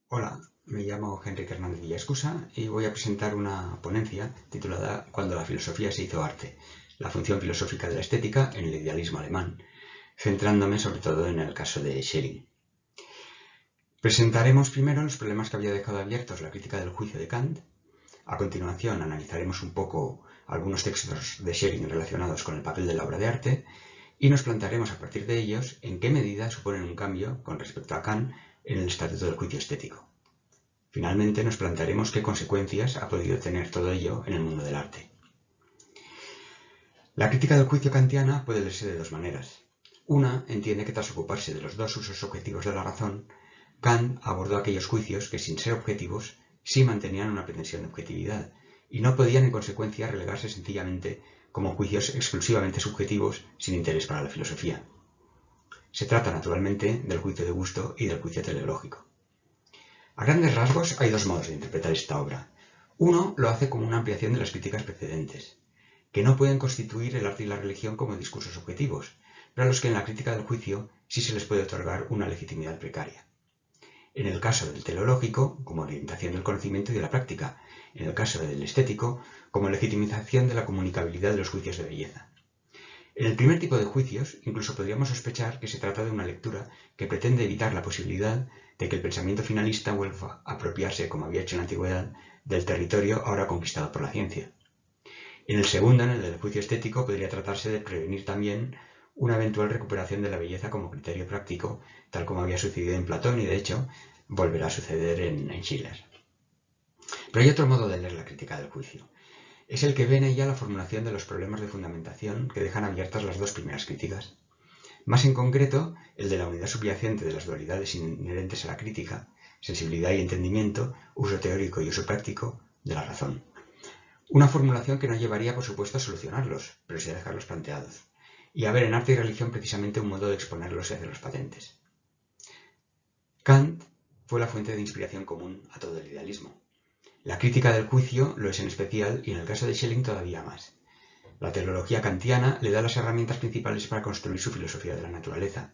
Hola, me llamo Enrique Hernández Villaescusa y voy a presentar una ponencia titulada Cuando la filosofía se hizo arte, la función filosófica de la estética en el idealismo alemán, centrándome sobre todo en el caso de Schelling. Presentaremos primero los problemas que había dejado abiertos la crítica del juicio de Kant. A continuación analizaremos un poco algunos textos de Schelling relacionados con el papel de la obra de arte y nos plantearemos a partir de ellos en qué medida suponen un cambio con respecto a Kant en el estatuto del juicio estético. Finalmente nos plantearemos qué consecuencias ha podido tener todo ello en el mundo del arte. La crítica del juicio kantiana puede leerse de dos maneras. Una entiende que tras ocuparse de los dos usos objetivos de la razón, Kant abordó aquellos juicios que, sin ser objetivos, sí mantenían una pretensión de objetividad y no podían en consecuencia relegarse sencillamente como juicios exclusivamente subjetivos sin interés para la filosofía. Se trata naturalmente del juicio de gusto y del juicio teleológico. A grandes rasgos hay dos modos de interpretar esta obra. Uno lo hace como una ampliación de las críticas precedentes, que no pueden constituir el arte y la religión como discursos objetivos, pero a los que en la crítica del juicio sí se les puede otorgar una legitimidad precaria. En el caso del teleológico, como orientación del conocimiento y de la práctica. En el caso del estético, como legitimización de la comunicabilidad de los juicios de belleza. En el primer tipo de juicios, incluso podríamos sospechar que se trata de una lectura que pretende evitar la posibilidad de que el pensamiento finalista vuelva a apropiarse, como había hecho en la antigüedad, del territorio ahora conquistado por la ciencia. En el segundo, en el del juicio estético, podría tratarse de prevenir también una eventual recuperación de la belleza como criterio práctico, tal como había sucedido en Platón y, de hecho, volverá a suceder en Schiller. Pero hay otro modo de leer la crítica del juicio. Es el que ve en ella la formulación de los problemas de fundamentación que dejan abiertas las dos primeras críticas. Más en concreto, el de la unidad subyacente de las dualidades inherentes a la crítica, sensibilidad y entendimiento, uso teórico y uso práctico, de la razón. Una formulación que no llevaría, por supuesto, a solucionarlos, pero sí a dejarlos planteados, y a ver en arte y religión precisamente un modo de exponerlos y hacerlos patentes. Kant fue la fuente de inspiración común a todo el idealismo. La crítica del juicio lo es en especial y en el caso de Schelling todavía más. La teleología kantiana le da las herramientas principales para construir su filosofía de la naturaleza,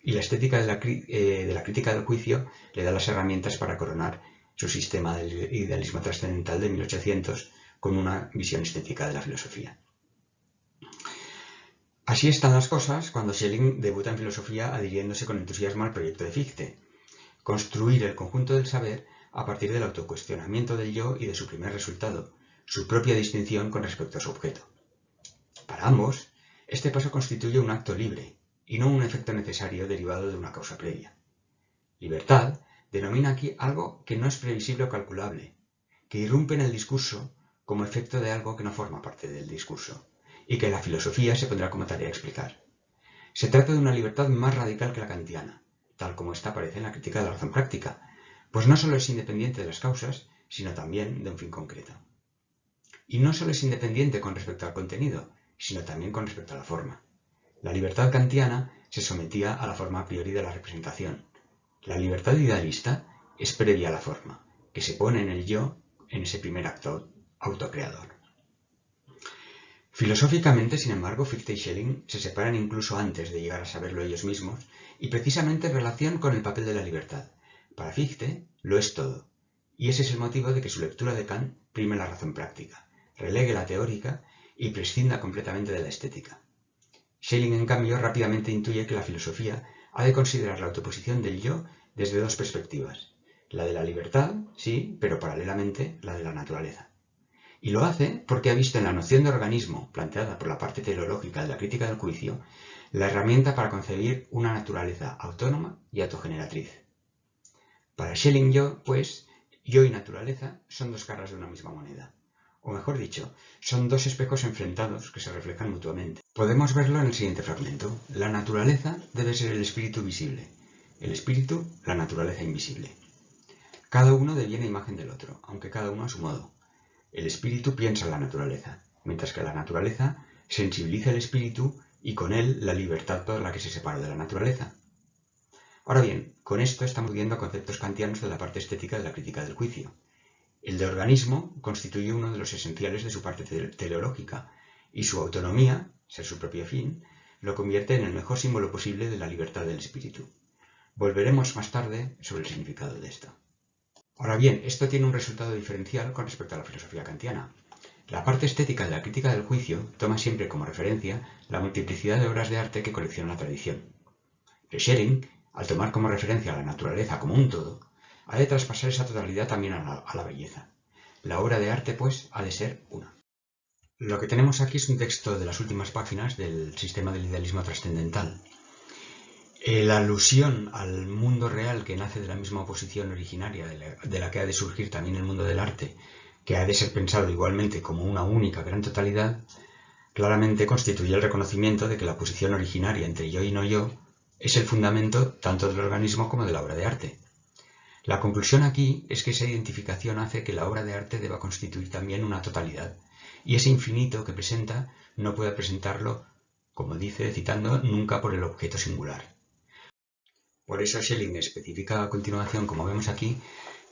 y la estética de la crítica del juicio le da las herramientas para coronar su sistema del idealismo trascendental de 1800 con una visión estética de la filosofía. Así están las cosas cuando Schelling debuta en filosofía adhiriéndose con entusiasmo al proyecto de Fichte, construir el conjunto del saber a partir del autocuestionamiento del yo y de su primer resultado, su propia distinción con respecto a su objeto. Para ambos, este paso constituye un acto libre, y no un efecto necesario derivado de una causa previa. Libertad denomina aquí algo que no es previsible o calculable, que irrumpe en el discurso como efecto de algo que no forma parte del discurso, y que la filosofía se pondrá como tarea a explicar. Se trata de una libertad más radical que la kantiana, tal como esta aparece en la crítica de la razón práctica, pues no solo es independiente de las causas, sino también de un fin concreto. Y no solo es independiente con respecto al contenido, sino también con respecto a la forma. La libertad kantiana se sometía a la forma a priori de la representación. La libertad idealista es previa a la forma, que se pone en el yo en ese primer acto autocreador. Filosóficamente, sin embargo, Fichte y Schelling se separan incluso antes de llegar a saberlo ellos mismos, y precisamente en relación con el papel de la libertad. Para Fichte lo es todo, y ese es el motivo de que su lectura de Kant prime la razón práctica, relegue la teórica y prescinda completamente de la estética. Schelling, en cambio, rápidamente intuye que la filosofía ha de considerar la autoposición del yo desde dos perspectivas, la de la libertad, sí, pero paralelamente la de la naturaleza. Y lo hace porque ha visto en la noción de organismo, planteada por la parte teleológica de la crítica del juicio, la herramienta para concebir una naturaleza autónoma y autogeneratriz. Para Schelling, yo y naturaleza son dos caras de una misma moneda. O mejor dicho, son dos espejos enfrentados que se reflejan mutuamente. Podemos verlo en el siguiente fragmento. La naturaleza debe ser el espíritu visible, el espíritu la naturaleza invisible. Cada uno deviene imagen del otro, aunque cada uno a su modo. El espíritu piensa en la naturaleza, mientras que la naturaleza sensibiliza el espíritu y con él la libertad por la que se separa de la naturaleza. Ahora bien, con esto estamos viendo conceptos kantianos de la parte estética de la crítica del juicio. El de organismo constituye uno de los esenciales de su parte teleológica, y su autonomía, ser su propio fin, lo convierte en el mejor símbolo posible de la libertad del espíritu. Volveremos más tarde sobre el significado de esto. Ahora bien, esto tiene un resultado diferencial con respecto a la filosofía kantiana. La parte estética de la crítica del juicio toma siempre como referencia la multiplicidad de obras de arte que colecciona la tradición. Schelling, al tomar como referencia a la naturaleza como un todo, ha de traspasar esa totalidad también a la belleza. La obra de arte, pues, ha de ser una. Lo que tenemos aquí es un texto de las últimas páginas del sistema del idealismo trascendental. La alusión al mundo real que nace de la misma oposición originaria de la que ha de surgir también el mundo del arte, que ha de ser pensado igualmente como una única gran totalidad, claramente constituye el reconocimiento de que la posición originaria entre yo y no yo es el fundamento tanto del organismo como de la obra de arte. La conclusión aquí es que esa identificación hace que la obra de arte deba constituir también una totalidad, y ese infinito que presenta no puede presentarlo, como dice, citando, nunca por el objeto singular. Por eso Schelling especifica a continuación, como vemos aquí,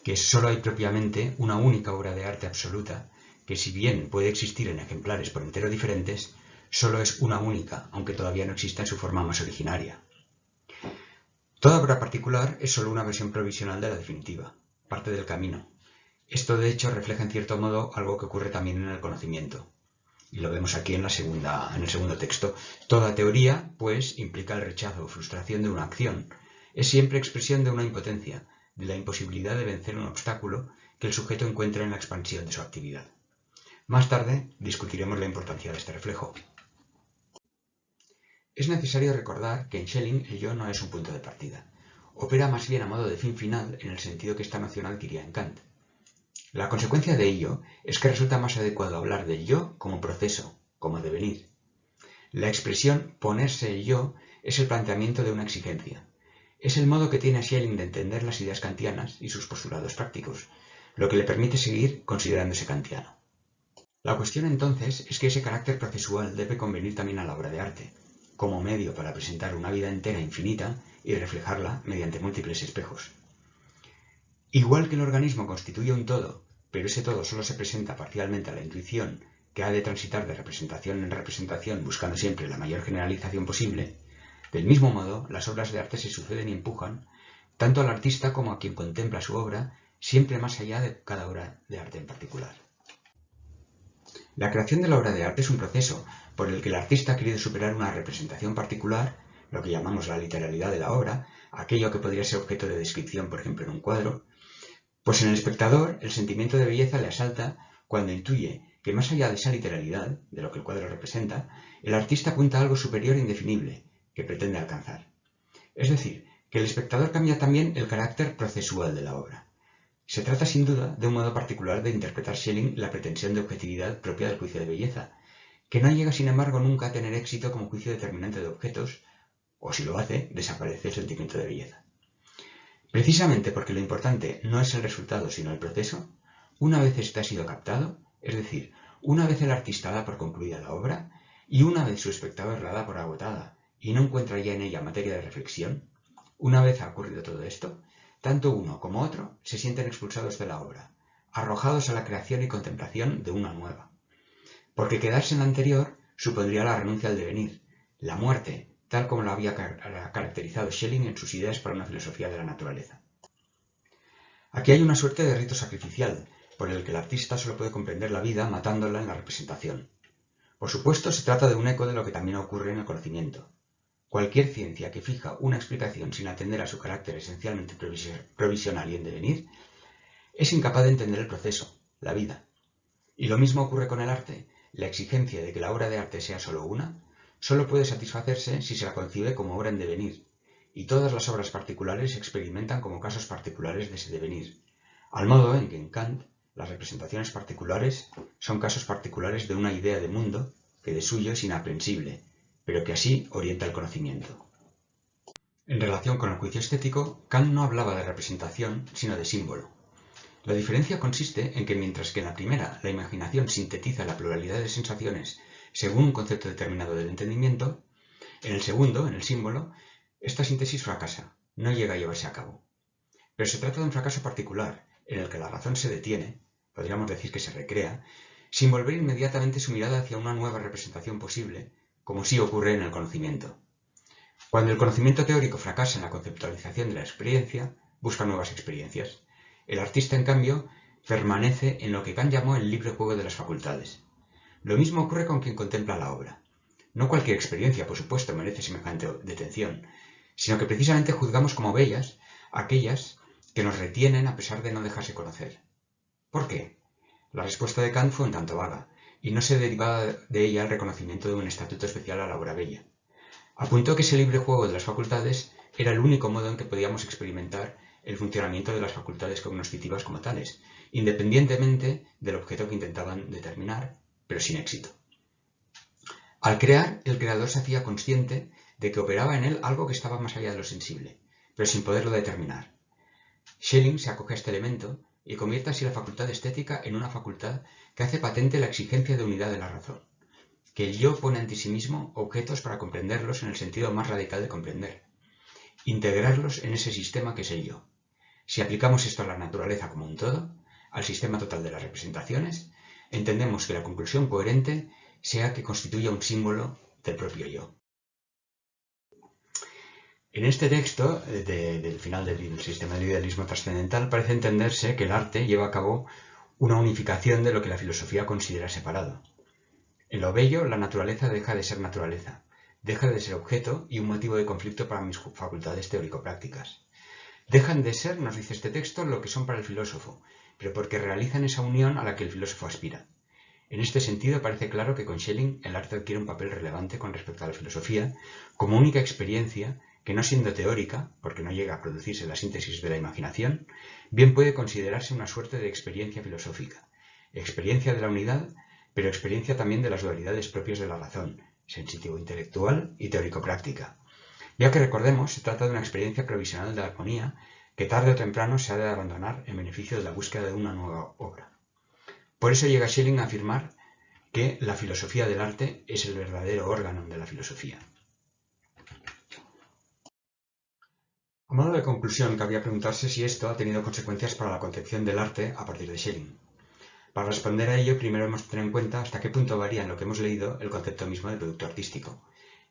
que sólo hay propiamente una única obra de arte absoluta, que si bien puede existir en ejemplares por entero diferentes, sólo es una única, aunque todavía no exista en su forma más originaria. Toda obra particular es sólo una versión provisional de la definitiva, parte del camino. Esto de hecho refleja en cierto modo algo que ocurre también en el conocimiento. Y lo vemos aquí en el segundo texto. Toda teoría, pues, implica el rechazo o frustración de una acción. Es siempre expresión de una impotencia, de la imposibilidad de vencer un obstáculo que el sujeto encuentra en la expansión de su actividad. Más tarde discutiremos la importancia de este reflejo. Es necesario recordar que en Schelling el yo no es un punto de partida. Opera más bien a modo de fin final en el sentido que esta noción adquiría en Kant. La consecuencia de ello es que resulta más adecuado hablar del yo como proceso, como devenir. La expresión ponerse el yo es el planteamiento de una exigencia. Es el modo que tiene Schelling de entender las ideas kantianas y sus postulados prácticos, lo que le permite seguir considerándose kantiano. La cuestión entonces es que ese carácter procesual debe convenir también a la obra de arte, como medio para presentar una vida entera infinita y reflejarla mediante múltiples espejos. Igual que el organismo constituye un todo, pero ese todo solo se presenta parcialmente a la intuición, que ha de transitar de representación en representación buscando siempre la mayor generalización posible, del mismo modo las obras de arte se suceden y empujan, tanto al artista como a quien contempla su obra, siempre más allá de cada obra de arte en particular. La creación de la obra de arte es un proceso por el que el artista ha querido superar una representación particular, lo que llamamos la literalidad de la obra, aquello que podría ser objeto de descripción, por ejemplo, en un cuadro, pues en el espectador el sentimiento de belleza le asalta cuando intuye que más allá de esa literalidad, de lo que el cuadro representa, el artista apunta a algo superior e indefinible que pretende alcanzar. Es decir, que el espectador cambia también el carácter procesual de la obra. Se trata sin duda de un modo particular de interpretar Schelling la pretensión de objetividad propia del juicio de belleza, que no llega sin embargo nunca a tener éxito como juicio determinante de objetos, o si lo hace, desaparece el sentimiento de belleza. Precisamente porque lo importante no es el resultado sino el proceso, una vez este ha sido captado, es decir, una vez el artista da por concluida la obra, y una vez su espectador la da por agotada y no encuentra ya en ella materia de reflexión, una vez ha ocurrido todo esto, tanto uno como otro se sienten expulsados de la obra, arrojados a la creación y contemplación de una nueva. Porque quedarse en la anterior supondría la renuncia al devenir, la muerte, tal como lo había caracterizado Schelling en sus ideas para una filosofía de la naturaleza. Aquí hay una suerte de rito sacrificial, por el que el artista solo puede comprender la vida matándola en la representación. Por supuesto, se trata de un eco de lo que también ocurre en el conocimiento. Cualquier ciencia que fija una explicación sin atender a su carácter esencialmente provisional y en devenir, es incapaz de entender el proceso, la vida. Y lo mismo ocurre con el arte. La exigencia de que la obra de arte sea solo una, solo puede satisfacerse si se la concibe como obra en devenir, y todas las obras particulares se experimentan como casos particulares de ese devenir, al modo en que en Kant las representaciones particulares son casos particulares de una idea de mundo que de suyo es inaprensible, pero que así orienta el conocimiento. En relación con el juicio estético, Kant no hablaba de representación, sino de símbolo. La diferencia consiste en que mientras que en la primera la imaginación sintetiza la pluralidad de sensaciones según un concepto determinado del entendimiento, en el segundo, en el símbolo, esta síntesis fracasa, no llega a llevarse a cabo. Pero se trata de un fracaso particular, en el que la razón se detiene, podríamos decir que se recrea, sin volver inmediatamente su mirada hacia una nueva representación posible, como sí ocurre en el conocimiento. Cuando el conocimiento teórico fracasa en la conceptualización de la experiencia, busca nuevas experiencias. El artista, en cambio, permanece en lo que Kant llamó el libre juego de las facultades. Lo mismo ocurre con quien contempla la obra. No cualquier experiencia, por supuesto, merece semejante detención, sino que precisamente juzgamos como bellas aquellas que nos retienen a pesar de no dejarse conocer. ¿Por qué? La respuesta de Kant fue un tanto vaga, y no se derivaba de ella el reconocimiento de un estatuto especial a la obra bella. Apuntó que ese libre juego de las facultades era el único modo en que podíamos experimentar el funcionamiento de las facultades cognoscitivas como tales, independientemente del objeto que intentaban determinar, pero sin éxito. Al crear, el creador se hacía consciente de que operaba en él algo que estaba más allá de lo sensible, pero sin poderlo determinar. Schelling se acoge a este elemento y convierte así la facultad estética en una facultad que hace patente la exigencia de unidad de la razón, que el yo pone ante sí mismo objetos para comprenderlos en el sentido más radical de comprender, integrarlos en ese sistema que es el yo. Si aplicamos esto a la naturaleza como un todo, al sistema total de las representaciones, entendemos que la conclusión coherente sea que constituya un símbolo del propio yo. En este texto, del final del sistema del idealismo trascendental, parece entenderse que el arte lleva a cabo una unificación de lo que la filosofía considera separado. En lo bello, la naturaleza deja de ser naturaleza, deja de ser objeto y un motivo de conflicto para mis facultades teórico-prácticas. Dejan de ser, nos dice este texto, lo que son para el filósofo, pero porque realizan esa unión a la que el filósofo aspira. En este sentido, parece claro que con Schelling el arte adquiere un papel relevante con respecto a la filosofía, como única experiencia que, no siendo teórica, porque no llega a producirse la síntesis de la imaginación, bien puede considerarse una suerte de experiencia filosófica, experiencia de la unidad, pero experiencia también de las dualidades propias de la razón, sensitivo-intelectual y teórico-práctica. Ya que recordemos, se trata de una experiencia provisional de la armonía que tarde o temprano se ha de abandonar en beneficio de la búsqueda de una nueva obra. Por eso llega Schelling a afirmar que la filosofía del arte es el verdadero órgano de la filosofía. A modo de conclusión, cabría preguntarse si esto ha tenido consecuencias para la concepción del arte a partir de Schelling. Para responder a ello, primero hemos de tener en cuenta hasta qué punto varía en lo que hemos leído el concepto mismo de producto artístico.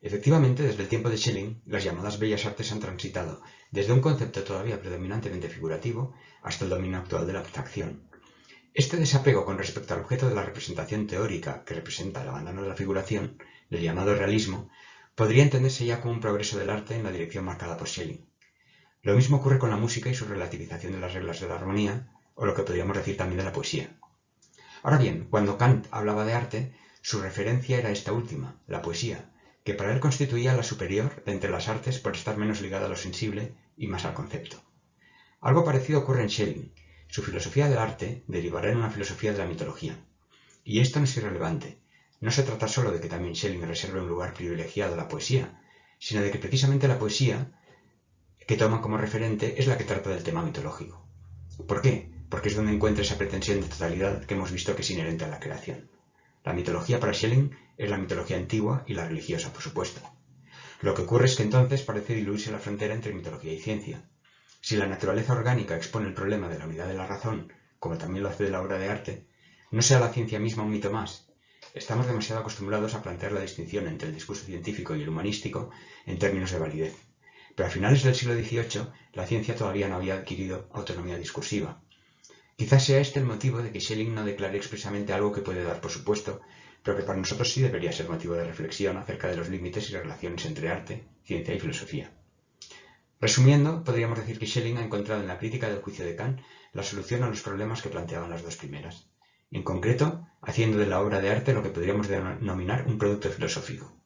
Efectivamente, desde el tiempo de Schelling, las llamadas bellas artes han transitado desde un concepto todavía predominantemente figurativo hasta el dominio actual de la abstracción. Este desapego con respecto al objeto de la representación teórica que representa el abandono de la figuración, del llamado realismo, podría entenderse ya como un progreso del arte en la dirección marcada por Schelling. Lo mismo ocurre con la música y su relativización de las reglas de la armonía, o lo que podríamos decir también de la poesía. Ahora bien, cuando Kant hablaba de arte, su referencia era esta última, la poesía, que para él constituía la superior de entre las artes por estar menos ligada a lo sensible y más al concepto. Algo parecido ocurre en Schelling. Su filosofía del arte derivará en una filosofía de la mitología. Y esto no es irrelevante. No se trata solo de que también Schelling reserve un lugar privilegiado a la poesía, sino de que precisamente la poesía que toma como referente es la que trata del tema mitológico. ¿Por qué? Porque es donde encuentra esa pretensión de totalidad que hemos visto que es inherente a la creación. La mitología para Schelling es la mitología antigua y la religiosa, por supuesto. Lo que ocurre es que entonces parece diluirse la frontera entre mitología y ciencia. Si la naturaleza orgánica expone el problema de la unidad de la razón, como también lo hace de la obra de arte, ¿no sea la ciencia misma un mito más? Estamos demasiado acostumbrados a plantear la distinción entre el discurso científico y el humanístico en términos de validez. Pero a finales del siglo XVIII, la ciencia todavía no había adquirido autonomía discursiva. Quizás sea este el motivo de que Schelling no declare expresamente algo que puede dar por supuesto, pero que para nosotros sí debería ser motivo de reflexión acerca de los límites y relaciones entre arte, ciencia y filosofía. Resumiendo, podríamos decir que Schelling ha encontrado en la crítica del juicio de Kant la solución a los problemas que planteaban las dos primeras, en concreto, haciendo de la obra de arte lo que podríamos denominar un producto filosófico.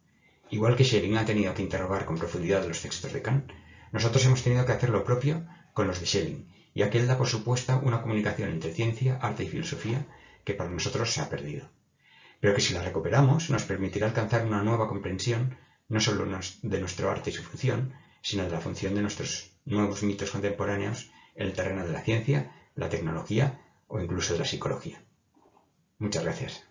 Igual que Schelling ha tenido que interrogar con profundidad los textos de Kant, nosotros hemos tenido que hacer lo propio con los de Schelling, ya que él da por supuesta una comunicación entre ciencia, arte y filosofía que para nosotros se ha perdido, pero que si la recuperamos nos permitirá alcanzar una nueva comprensión no solo de nuestro arte y su función, sino de la función de nuestros nuevos mitos contemporáneos en el terreno de la ciencia, la tecnología o incluso de la psicología. Muchas gracias.